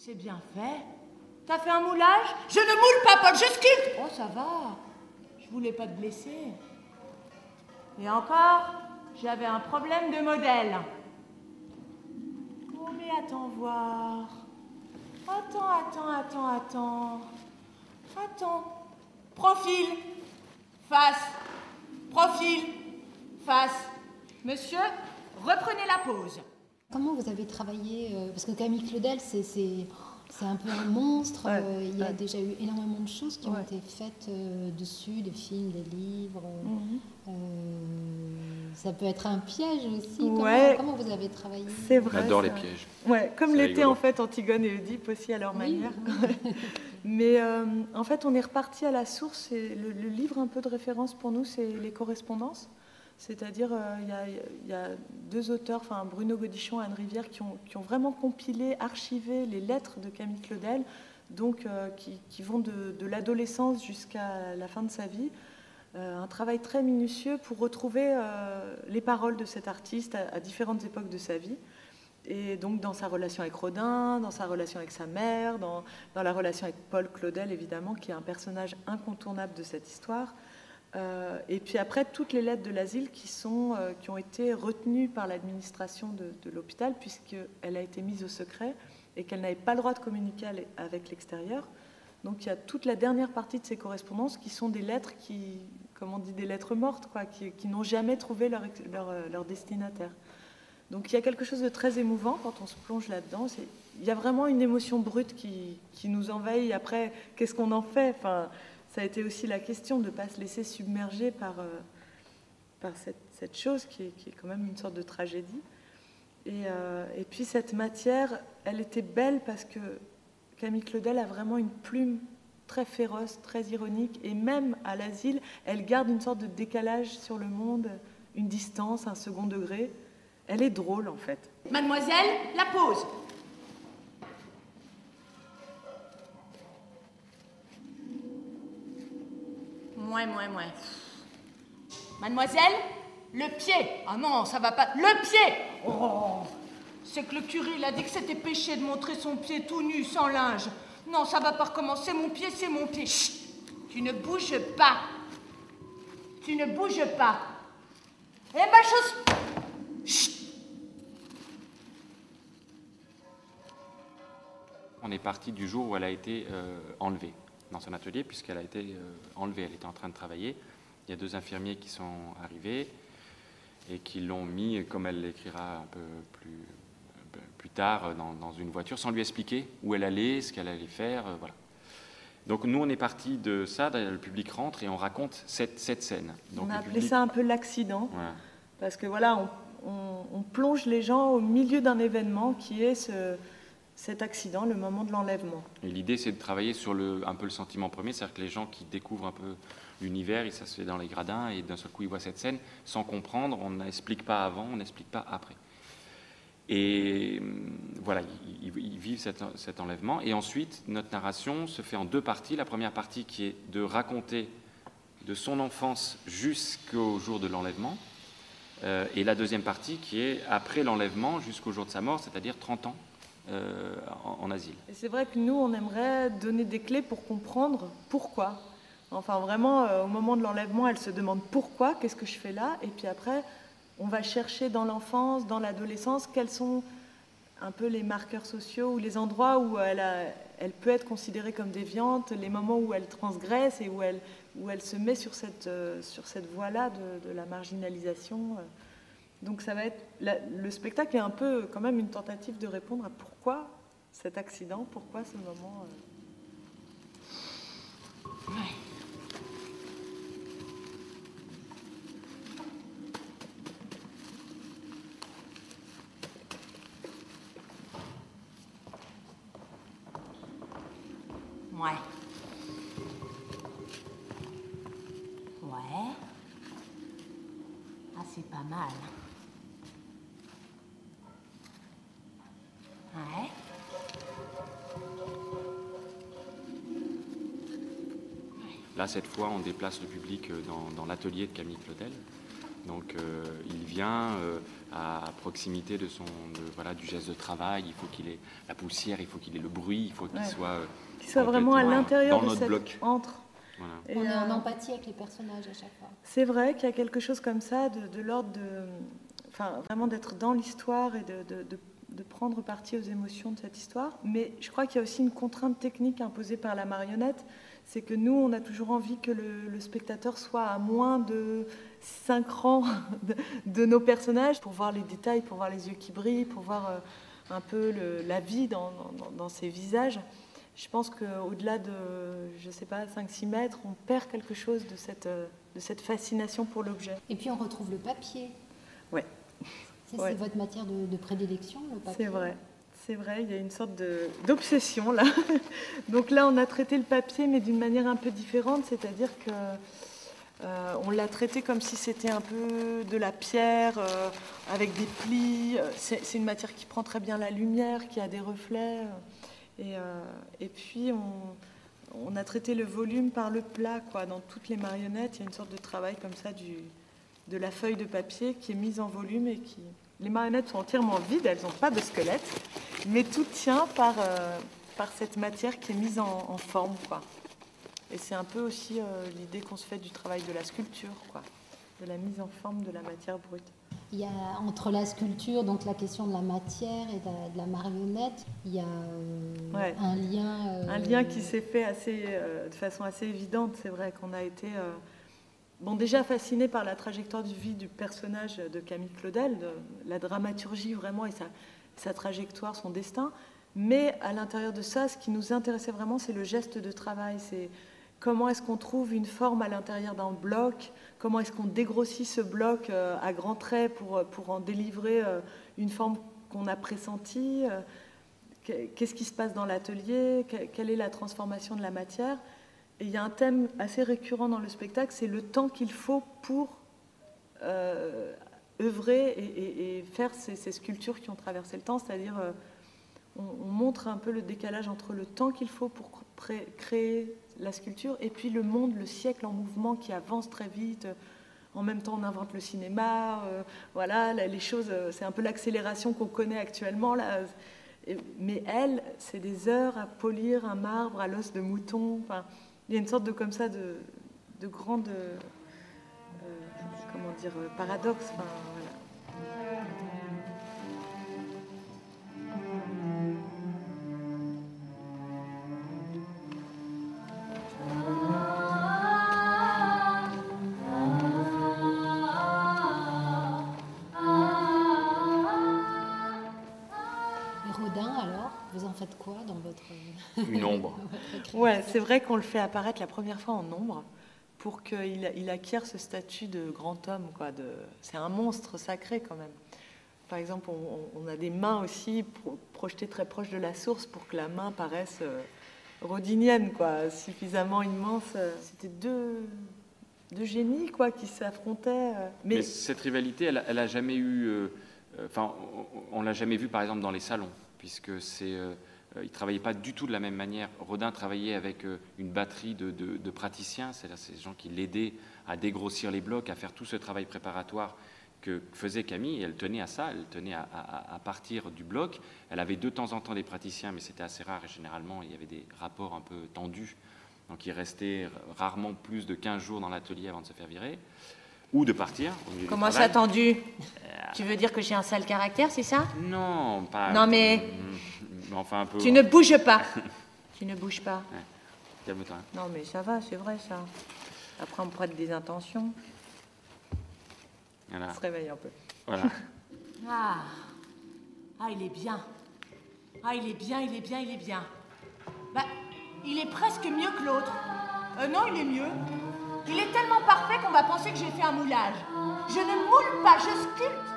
C'est bien fait. T'as fait un moulage? Je ne moule pas, Paul, je sculpte. Oh, ça va. Je voulais pas te blesser. Et encore, j'avais un problème de modèle. Oh, mais attends voir. Attends. Profil, face, profil, face. Monsieur, reprenez la pose. Comment vous avez travaillé parce que Camille Claudel, c'est un peu un monstre. Il y a déjà eu énormément de choses qui ont été faites dessus, des films, des livres. Ça peut être un piège aussi. Comment vous avez travaillé? C'est vrai. J'adore les pièges. Ouais, comme l'étaient en fait Antigone et Oedipe aussi à leur manière. Mais en fait, on est reparti à la source. Et le livre un peu de référence pour nous, c'est les correspondances. C'est-à-dire, il y a deux auteurs, Bruno Godichon et Anne Rivière, qui ont vraiment compilé, archivé les lettres de Camille Claudel, donc qui vont de l'adolescence jusqu'à la fin de sa vie. Un travail très minutieux pour retrouver les paroles de cet artiste à différentes époques de sa vie. Et donc dans sa relation avec Rodin, dans sa relation avec sa mère, dans la relation avec Paul Claudel, évidemment, qui est un personnage incontournable de cette histoire. Et puis après, toutes les lettres de l'asile qui ont été retenues par l'administration de l'hôpital, puisqu'elle a été mise au secret et qu'elle n'avait pas le droit de communiquer avec l'extérieur. Donc il y a toute la dernière partie de ces correspondances qui sont des lettres comme on dit, des lettres mortes, qui n'ont jamais trouvé leur destinataire. Donc il y a quelque chose de très émouvant quand on se plonge là-dedans. Il y a vraiment une émotion brute qui nous envahit. Après, qu'est-ce qu'on en fait? Ça a été aussi la question de ne pas se laisser submerger par cette chose qui est quand même une sorte de tragédie. Et puis cette matière, elle était belle parce que Camille Claudel a vraiment une plume très féroce, très ironique. Et même à l'asile, elle garde une sorte de décalage sur le monde, une distance, un second degré. Elle est drôle en fait. Mademoiselle, la pose. Moins. Mademoiselle, le pied. Ah non, ça va pas. Le pied. Oh, c'est que le curé, il a dit que c'était péché de montrer son pied tout nu, sans linge. Non, ça va pas recommencer. Mon pied, c'est mon pied. Chut, tu ne bouges pas. Tu ne bouges pas. Et ma chose... Chut. On est parti du jour où elle a été enlevée dans son atelier, puisqu'elle a été enlevée. Elle était en train de travailler. Il y a deux infirmiers qui sont arrivés et qui l'ont mis, comme elle l'écrira un peu plus tard, dans une voiture, sans lui expliquer où elle allait, ce qu'elle allait faire. Voilà. Donc nous, on est parti de ça, le public rentre et on raconte cette scène. Donc, on a appelé ça un peu l'accident, parce que voilà, on plonge les gens au milieu d'un événement qui est cet accident, le moment de l'enlèvement. Et l'idée, c'est de travailler sur un peu le sentiment premier, c'est-à-dire que les gens qui découvrent un peu l'univers, ça se fait dans les gradins, et d'un seul coup, ils voient cette scène, sans comprendre, on n'explique pas avant, on n'explique pas après. Et voilà, ils vivent cet enlèvement. Et ensuite, notre narration se fait en deux parties. La première partie qui est de raconter de son enfance jusqu'au jour de l'enlèvement, et la deuxième partie qui est après l'enlèvement jusqu'au jour de sa mort, c'est-à-dire 30 ans. En asile. Et c'est vrai que nous, on aimerait donner des clés pour comprendre pourquoi. Enfin, vraiment, au moment de l'enlèvement, elle se demande pourquoi, qu'est-ce que je fais là? Et puis après, on va chercher dans l'enfance, dans l'adolescence, quels sont un peu les marqueurs sociaux ou les endroits où elle peut être considérée comme déviante, les moments où elle transgresse et où elle se met sur cette voie-là de la marginalisation. Donc ça va être le spectacle est un peu quand même une tentative de répondre à pourquoi cet accident, pourquoi ce moment. Ouais. Ah, c'est pas mal. Ouais. Là, cette fois, on déplace le public dans l'atelier de Camille Claudel. Donc il vient à proximité de du geste de travail, il faut qu'il ait la poussière, il faut qu'il ait le bruit, il faut qu'il soit vraiment à l'intérieur dans de notre cette bloc. Voilà. Et on est en empathie avec les personnages à chaque fois. C'est vrai qu'il y a quelque chose comme ça de l'ordre de... Enfin, vraiment d'être dans l'histoire et de prendre parti aux émotions de cette histoire. Mais je crois qu'il y a aussi une contrainte technique imposée par la marionnette. C'est que nous, on a toujours envie que le spectateur soit à moins de 5 rangs de nos personnages pour voir les détails, pour voir les yeux qui brillent, pour voir un peu la vie dans ces visages. Je pense qu'au-delà de, je sais pas, 5-6 mètres, on perd quelque chose de cette fascination pour l'objet. Et puis on retrouve le papier. Ouais. C'est votre matière de prédilection, le papier. C'est vrai, il y a une sorte d'obsession là. Donc là, on a traité le papier, mais d'une manière un peu différente, c'est-à-dire que on l'a traité comme si c'était un peu de la pierre, avec des plis. C'est une matière qui prend très bien la lumière, qui a des reflets. Et puis, on a traité le volume par le plat, quoi. Dans toutes les marionnettes, il y a une sorte de travail comme ça de la feuille de papier qui est mise en volume et qui... Les marionnettes sont entièrement vides, elles n'ont pas de squelette, mais tout tient par cette matière qui est mise en forme, quoi. Et c'est un peu aussi l'idée qu'on se fait du travail de la sculpture, quoi, de la mise en forme de la matière brute. Il y a entre la sculpture, donc la question de la matière et de la marionnette, il y a un lien... Un lien qui s'est fait de façon assez évidente. C'est vrai qu'on a été... déjà fasciné par la trajectoire de vie du personnage de Camille Claudel, de la dramaturgie vraiment et sa trajectoire, son destin. Mais à l'intérieur de ça, ce qui nous intéressait vraiment, c'est le geste de travail. C'est comment est-ce qu'on trouve une forme à l'intérieur d'un bloc, comment est-ce qu'on dégrossit ce bloc à grands traits pour en délivrer une forme qu'on a pressentie, qu'est-ce qui se passe dans l'atelier, quelle est la transformation de la matière. Et il y a un thème assez récurrent dans le spectacle, c'est le temps qu'il faut pour œuvrer et faire ces sculptures qui ont traversé le temps. C'est-à-dire, on montre un peu le décalage entre le temps qu'il faut pour créer la sculpture et puis le monde, le siècle en mouvement qui avance très vite. En même temps, on invente le cinéma. Les choses, c'est un peu l'accélération qu'on connaît actuellement, là. Mais elle, c'est des heures à polir un marbre à l'os de mouton. Enfin, il y a une sorte de grande paradoxe. Enfin, voilà. Vous en faites quoi dans votre... Une ombre. Ouais, c'est vrai qu'on le fait apparaître la première fois en ombre pour qu'il acquiert ce statut de grand homme, quoi. C'est un monstre sacré quand même. Par exemple, on a des mains aussi projetées très proches de la source pour que la main paraisse rodinienne, quoi, suffisamment immense. C'était deux génies, quoi, qui s'affrontaient. Mais cette rivalité, elle a jamais eu... on l'a jamais vue, par exemple, dans les salons, puisque ils ne travaillaient pas du tout de la même manière. Rodin travaillait avec une batterie de praticiens, c'est-à-dire ces gens qui l'aidaient à dégrossir les blocs, à faire tout ce travail préparatoire que faisait Camille, et elle tenait à ça, elle tenait à partir du bloc. Elle avait de temps en temps des praticiens, mais c'était assez rare, et généralement, il y avait des rapports un peu tendus, donc il restait rarement plus de 15 jours dans l'atelier avant de se faire virer, ou de partir. Comment ça, tendu? Tu veux dire que j'ai un sale caractère, c'est ça? Non, pas... Non, mais... Enfin, un peu... Tu ne bouges pas. Tu ne bouges pas. Ouais. Calme-toi. Non, mais ça va, c'est vrai, ça. Après, on me prête des intentions. Voilà. On se réveille un peu. Voilà. Ah, il est bien. Ah, il est bien, il est bien, il est bien. Bah, il est presque mieux que l'autre. Non, il est mieux. Il est tellement parfait qu'on va penser que j'ai fait un moulage. Je ne moule pas, je sculpte.